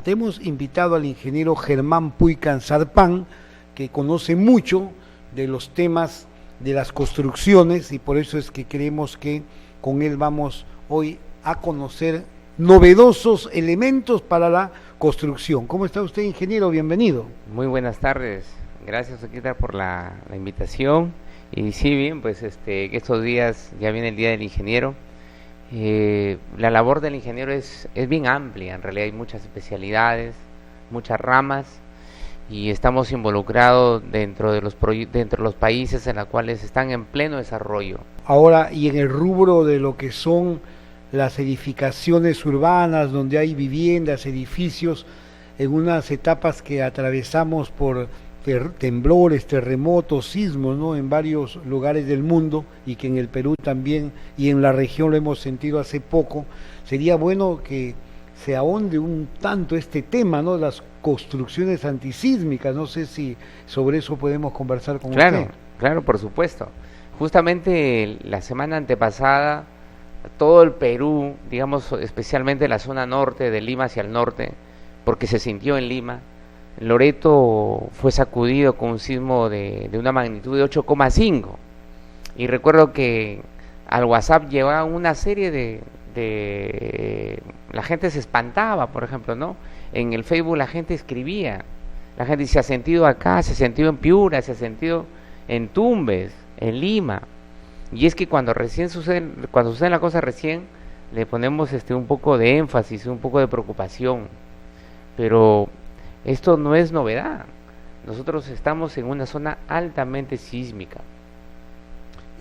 Hemos invitado al ingeniero Germán Puy Cansarpán, que conoce mucho de los temas de las construcciones, y por eso es que creemos que con él vamos hoy a conocer novedosos elementos para la construcción. ¿Cómo está usted, ingeniero? Bienvenido. Muy buenas tardes, gracias Oquita por la invitación. Y sí, bien, pues estos días ya viene el Día del Ingeniero. La labor del ingeniero es bien amplia, en realidad hay muchas especialidades, muchas ramas, y estamos involucrados dentro de los países en los cuales están en pleno desarrollo. Ahora, y en el rubro de lo que son las edificaciones urbanas, donde hay viviendas, edificios, en unas etapas que atravesamos por temblores, terremotos, sismos, ¿no?, en varios lugares del mundo, y que en el Perú también y en la región lo hemos sentido hace poco. Sería bueno que se ahonde un tanto este tema, ¿no?, las construcciones antisísmicas. No sé si sobre eso podemos conversar con usted. Claro, por supuesto. Justamente la semana antepasada, todo el Perú, digamos especialmente la zona norte, de Lima hacia el norte, porque se sintió en Lima, Loreto fue sacudido con un sismo de una magnitud de 8,5, y recuerdo que al WhatsApp llevaba una serie de la gente se espantaba, por ejemplo, ¿no? En el Facebook la gente escribía, la gente se ha sentido acá, se ha sentido en Piura, se ha sentido en Tumbes, en Lima. Y es que cuando sucede la cosa recién, le ponemos un poco de énfasis, un poco de preocupación, pero esto no es novedad. Nosotros estamos en una zona altamente sísmica.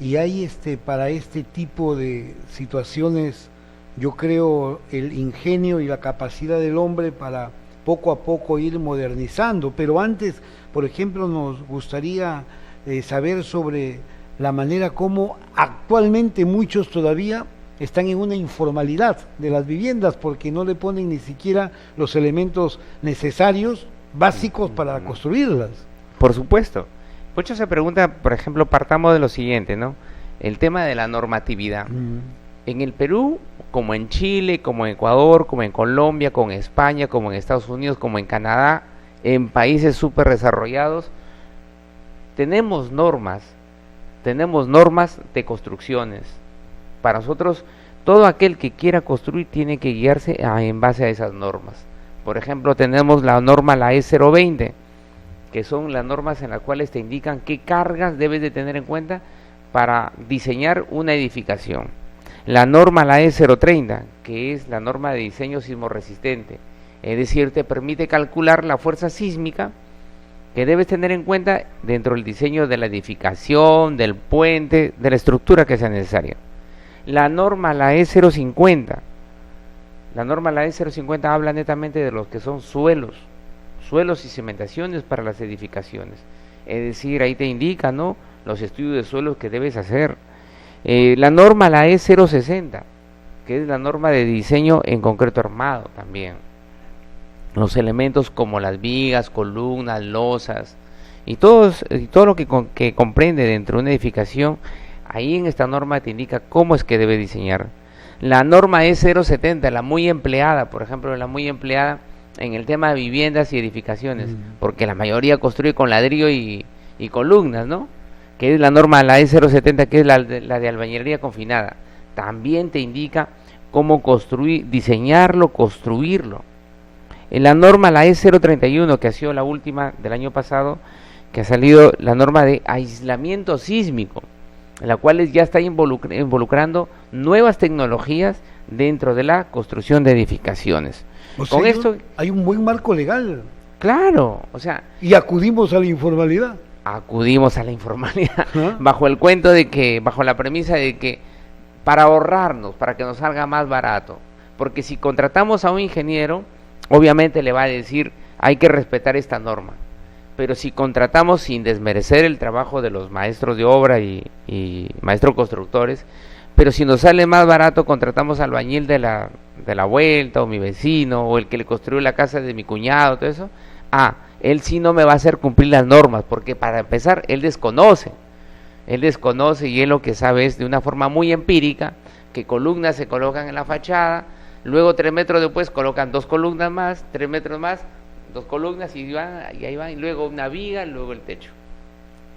Y hay para este tipo de situaciones, yo creo, el ingenio y la capacidad del hombre para poco a poco ir modernizando. Pero antes, por ejemplo, nos gustaría saber sobre la manera como actualmente muchos todavía están en una informalidad de las viviendas, porque no le ponen ni siquiera los elementos necesarios, básicos para construirlas. Por supuesto. Muchos se preguntan, por ejemplo, partamos de lo siguiente, ¿no? El tema de la normatividad. En el Perú, como en Chile, como en Ecuador, como en Colombia, como en España, como en Estados Unidos, como en Canadá, en países súper desarrollados, tenemos normas de construcciones. Para nosotros, todo aquel que quiera construir tiene que guiarse en base a esas normas. Por ejemplo, tenemos la norma, la E020, que son las normas en las cuales te indican qué cargas debes de tener en cuenta para diseñar una edificación. La norma, la E030, que es la norma de diseño sismorresistente, es decir, te permite calcular la fuerza sísmica que debes tener en cuenta dentro del diseño de la edificación, del puente, de la estructura que sea necesaria. La norma, la E050, habla netamente de los que son suelos y cimentaciones para las edificaciones. Es decir, ahí te indica, ¿no?, los estudios de suelos que debes hacer. La norma, la E060, que es la norma de diseño en concreto armado también. Los elementos como las vigas, columnas, losas y todo lo que comprende dentro de una edificación. Ahí en esta norma te indica cómo es que debe diseñar. La norma E070, la muy empleada, por ejemplo, la muy empleada en el tema de viviendas y edificaciones, porque la mayoría construye con ladrillo y columnas, ¿no? Que es la norma, la E070, que es la de albañilería confinada. También te indica cómo diseñarlo, construirlo. En la norma, la E031, que ha sido la última del año pasado, que ha salido la norma de aislamiento sísmico, en la cual ya está involucrando nuevas tecnologías dentro de la construcción de edificaciones. Con esto hay un buen marco legal. Claro, y acudimos a la informalidad. Bajo el cuento bajo la premisa de que para ahorrarnos, para que nos salga más barato, porque si contratamos a un ingeniero, obviamente le va a decir, hay que respetar esta norma. Pero si contratamos, sin desmerecer el trabajo de los maestros de obra y maestros constructores, pero si nos sale más barato, contratamos al albañil de la vuelta, o mi vecino, o el que le construyó la casa de mi cuñado, todo eso, él sí no me va a hacer cumplir las normas, porque para empezar, él desconoce, y él lo que sabe es de una forma muy empírica, que columnas se colocan en la fachada, luego 3 metros después colocan 2 columnas más, 3 metros más, 2 columnas y ahí van, y luego una viga, luego el techo.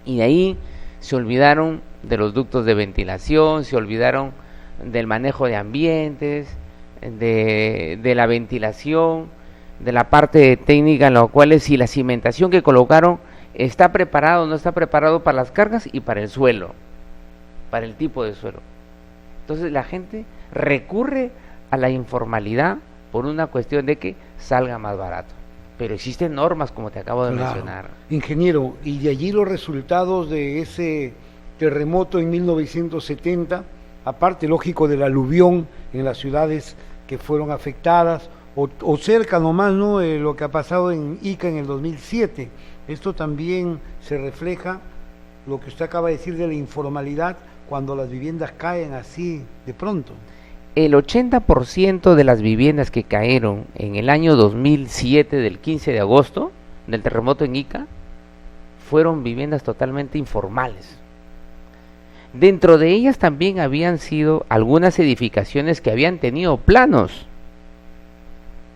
Y de ahí se olvidaron de los ductos de ventilación, se olvidaron del manejo de ambientes, de la ventilación, de la parte técnica, en la cual es si la cimentación que colocaron está preparado o no está preparado para las cargas y para el suelo, para el tipo de suelo. Entonces la gente recurre a la informalidad por una cuestión de que salga más barato. Pero existen normas, como te acabo de mencionar. Ingeniero, y de allí los resultados de ese terremoto en 1970, aparte, lógico, del aluvión en las ciudades que fueron afectadas, o cerca nomás, ¿no?, lo que ha pasado en Ica en el 2007. Esto también se refleja, lo que usted acaba de decir, de la informalidad, cuando las viviendas caen así de pronto. El 80% de las viviendas que cayeron en el año 2007, del 15 de agosto, del terremoto en Ica, fueron viviendas totalmente informales. Dentro de ellas también habían sido algunas edificaciones que habían tenido planos,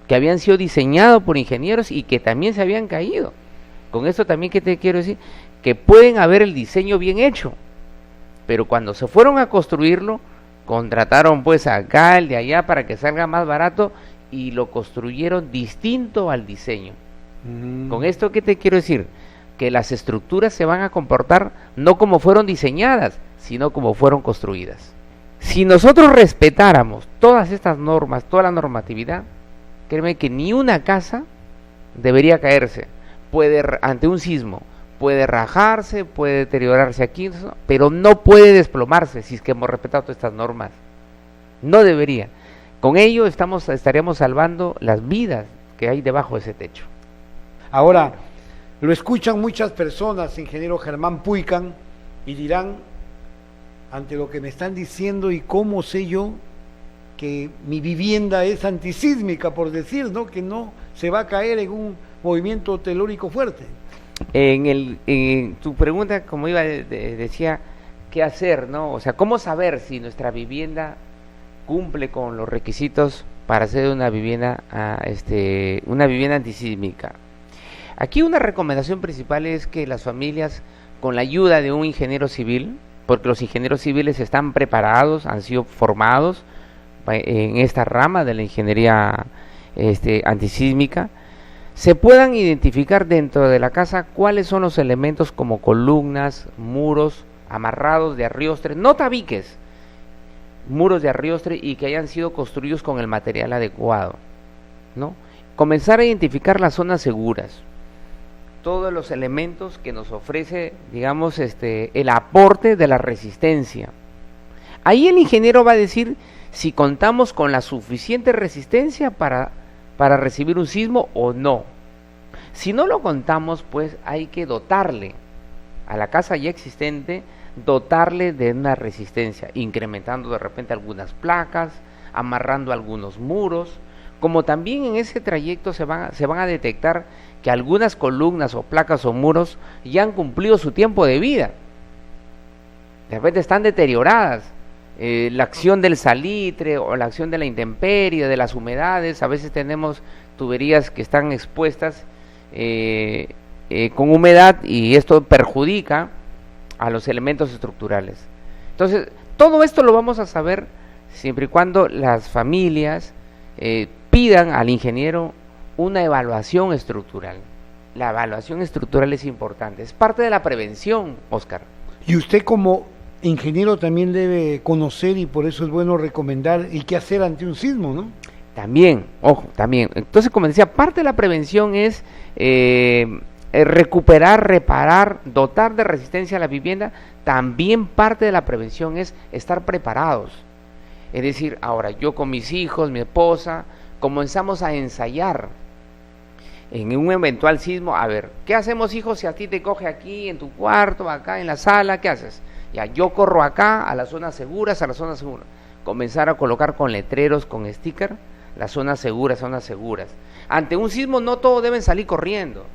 que habían sido diseñados por ingenieros y que también se habían caído. Con esto también, ¿qué te quiero decir? Que pueden haber el diseño bien hecho, pero cuando se fueron a construirlo, contrataron pues acá, el de allá, para que salga más barato, y lo construyeron distinto al diseño. Con esto, ¿qué te quiero decir? Que las estructuras se van a comportar no como fueron diseñadas, sino como fueron construidas. Si nosotros respetáramos todas estas normas, toda la normatividad, créeme que ni una casa debería caerse. Puede, ante un sismo, puede rajarse, puede deteriorarse aquí, pero no puede desplomarse si es que hemos respetado todas estas normas. No debería. Con ello estaríamos salvando las vidas que hay debajo de ese techo. Ahora, lo escuchan muchas personas, ingeniero Germán Puycan, y dirán, ante lo que me están diciendo, ¿y cómo sé yo que mi vivienda es antisísmica, por decir, ¿no?, que no se va a caer en un movimiento telúrico fuerte? En tu pregunta, como decía, ¿qué hacer, no? O sea, ¿cómo saber si nuestra vivienda cumple con los requisitos para ser una vivienda antisísmica? Aquí una recomendación principal es que las familias, con la ayuda de un ingeniero civil, porque los ingenieros civiles están preparados, han sido formados en esta rama de la ingeniería antisísmica, se puedan identificar dentro de la casa cuáles son los elementos como columnas, muros amarrados de arriostre, no tabiques, muros de arriostre, y que hayan sido construidos con el material adecuado, ¿no? Comenzar a identificar las zonas seguras, todos los elementos que nos ofrece, digamos, el aporte de la resistencia. Ahí el ingeniero va a decir si contamos con la suficiente resistencia para recibir un sismo o no. Si no lo contamos, pues hay que dotarle a la casa ya existente, dotarle de una resistencia, incrementando de repente algunas placas, amarrando algunos muros, como también en ese trayecto se van a detectar que algunas columnas o placas o muros ya han cumplido su tiempo de vida, de repente están deterioradas. La acción del salitre o la acción de la intemperie, de las humedades, a veces tenemos tuberías que están expuestas con humedad, y esto perjudica a los elementos estructurales. Entonces, todo esto lo vamos a saber siempre y cuando las familias pidan al ingeniero una evaluación estructural. La evaluación estructural es importante, es parte de la prevención, Óscar. Y usted como ingeniero también debe conocer, y por eso es bueno recomendar, y qué hacer ante un sismo, ¿no? También, ojo, también. Entonces, como decía, parte de la prevención es recuperar, reparar, dotar de resistencia a la vivienda. También parte de la prevención es estar preparados. Es decir, ahora yo con mis hijos, mi esposa, comenzamos a ensayar en un eventual sismo. A ver, ¿qué hacemos, hijos, si a ti te coge aquí en tu cuarto, acá en la sala? ¿Qué haces? Ya, yo corro acá a las zonas seguras, Comenzar a colocar con letreros, con sticker, las zonas seguras, Ante un sismo no todos deben salir corriendo.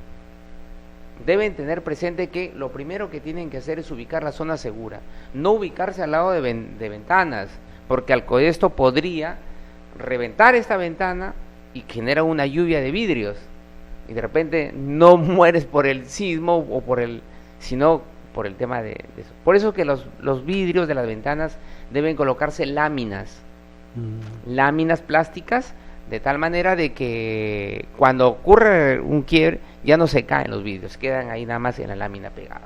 Deben tener presente que lo primero que tienen que hacer es ubicar la zona segura. No ubicarse al lado de ventanas, porque esto podría reventar esta ventana y genera una lluvia de vidrios. Y de repente no mueres por el sismo o sino por el tema de eso. Por eso que los vidrios de las ventanas deben colocarse láminas plásticas, de tal manera de que cuando ocurre un quiebre ya no se caen los vidrios, quedan ahí nada más en la lámina pegada.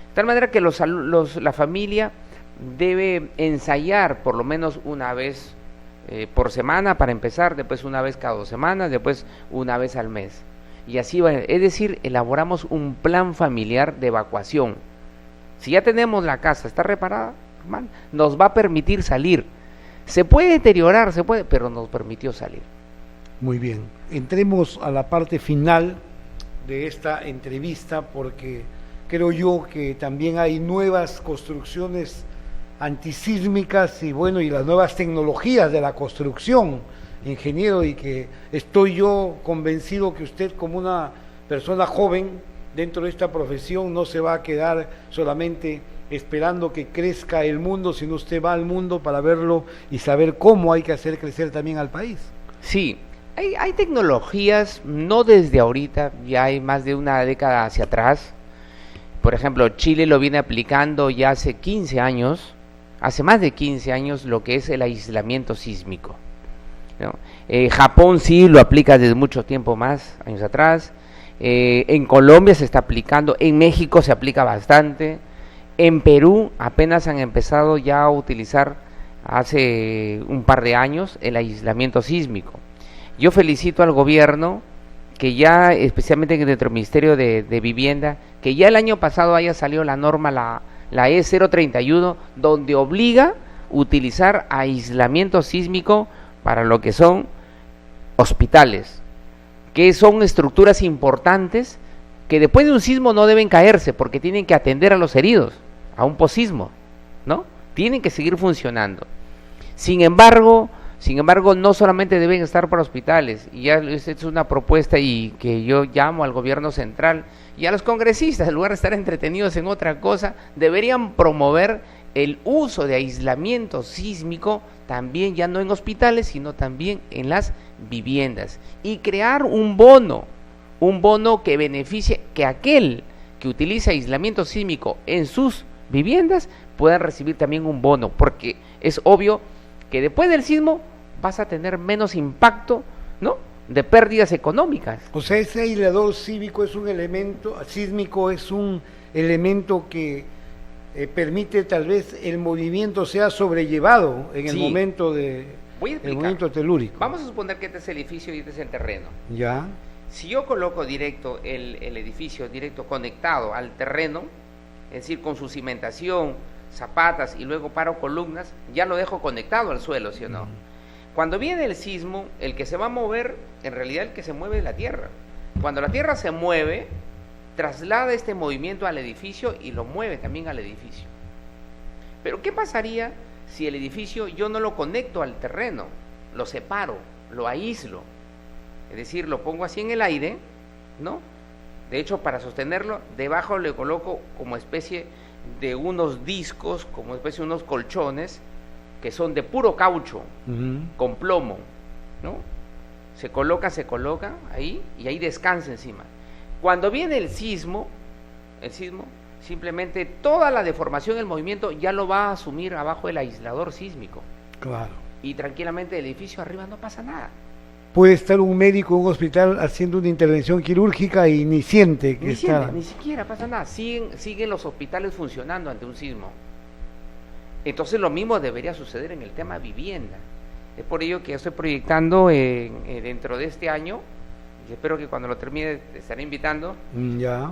De tal manera que la familia debe ensayar por lo menos una vez por semana para empezar, después una vez cada 2 semanas, después una vez al mes. Y así va, es decir, elaboramos un plan familiar de evacuación. Si ya tenemos la casa, está reparada, hermano, nos va a permitir salir. Se puede deteriorar, pero nos permitió salir. Muy bien, entremos a la parte final de esta entrevista, porque creo yo que también hay nuevas construcciones antisísmicas y bueno, y las nuevas tecnologías de la construcción, ingeniero, y que estoy yo convencido que usted, como una persona joven dentro de esta profesión, no se va a quedar solamente esperando que crezca el mundo, sino usted va al mundo para verlo y saber cómo hay que hacer crecer también al país. Sí, hay tecnologías, no desde ahorita, ya hay más de una década hacia atrás. Por ejemplo, Chile lo viene aplicando ya hace 15 años, hace más de 15 años, lo que es el aislamiento sísmico, ¿no? Japón sí lo aplica desde mucho tiempo más, años atrás. En Colombia se está aplicando, en México se aplica bastante, en Perú apenas han empezado ya a utilizar hace un par de años el aislamiento sísmico. Yo felicito al gobierno que ya, especialmente dentro del Ministerio de Vivienda, que ya el año pasado haya salido la norma, la E031, donde obliga a utilizar aislamiento sísmico para lo que son hospitales, que son estructuras importantes que después de un sismo no deben caerse porque tienen que atender a los heridos, a un posismo, ¿no? Tienen que seguir funcionando. Sin embargo, no solamente deben estar para hospitales, y ya es una propuesta y que yo llamo al gobierno central y a los congresistas, en lugar de estar entretenidos en otra cosa, deberían promover el uso de aislamiento sísmico también, ya no en hospitales, sino también en las viviendas, y crear un bono que beneficie, que aquel que utilice aislamiento sísmico en sus viviendas pueda recibir también un bono, porque es obvio que después del sismo vas a tener menos impacto, ¿no?, de pérdidas económicas. O sea, ese aislador sísmico es un elemento que permite tal vez el movimiento sea sobrellevado en el momento el momento telúrico. Vamos a suponer que este es el edificio y este es el terreno. Ya. Si yo coloco directo el edificio directo conectado al terreno, es decir, con su cimentación, zapatas y luego paro columnas, ya lo dejo conectado al suelo, ¿sí o no? Cuando viene el sismo, el que se va a mover, en realidad el que se mueve es la tierra. Cuando la tierra se mueve, traslada este movimiento al edificio y lo mueve también al edificio. Pero ¿qué pasaría si el edificio yo no lo conecto al terreno? Lo separo, lo aíslo. Es decir, lo pongo así en el aire, ¿no? De hecho, para sostenerlo, debajo le coloco como especie de unos discos, como especie de unos colchones, que son de puro caucho, con plomo, ¿no? Se coloca ahí y ahí descansa encima. Cuando viene el sismo, simplemente toda la deformación, el movimiento ya lo va a asumir abajo el aislador sísmico. Claro. Y tranquilamente el edificio arriba no pasa nada. Puede estar un médico en un hospital haciendo una intervención quirúrgica y ni siente que está... Ni siquiera pasa nada. Siguen los hospitales funcionando ante un sismo. Entonces lo mismo debería suceder en el tema vivienda. Es por ello que estoy proyectando dentro de este año, y espero que cuando lo termine te estaré invitando, ya,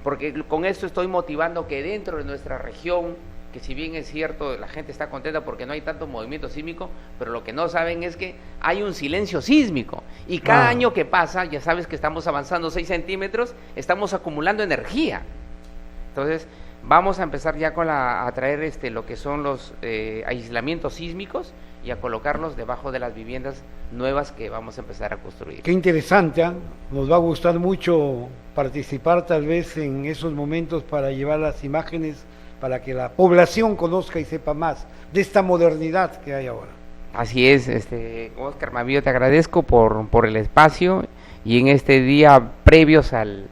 porque con esto estoy motivando que dentro de nuestra región, que si bien es cierto, la gente está contenta porque no hay tanto movimiento sísmico, pero lo que no saben es que hay un silencio sísmico, y cada año que pasa, ya sabes que estamos avanzando 6 centímetros, estamos acumulando energía. Entonces vamos a empezar ya a traer lo que son los aislamientos sísmicos y a colocarlos debajo de las viviendas nuevas que vamos a empezar a construir. Qué interesante, ¿eh? Nos va a gustar mucho participar tal vez en esos momentos para llevar las imágenes para que la población conozca y sepa más de esta modernidad que hay ahora. Así es, Oscar Mavío, te agradezco por el espacio y en este día previos al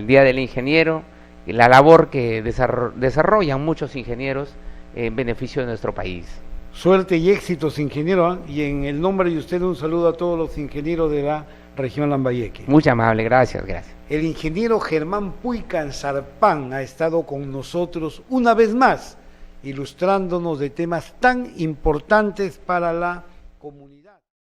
Día del Ingeniero, la labor que desarrollan muchos ingenieros en beneficio de nuestro país. Suerte y éxitos, ingeniero, ¿eh? Y en el nombre de usted un saludo a todos los ingenieros de la región Lambayeque. Muy amable, gracias, gracias. El ingeniero Germán Puycan Sarpán ha estado con nosotros una vez más, ilustrándonos de temas tan importantes para la comunidad.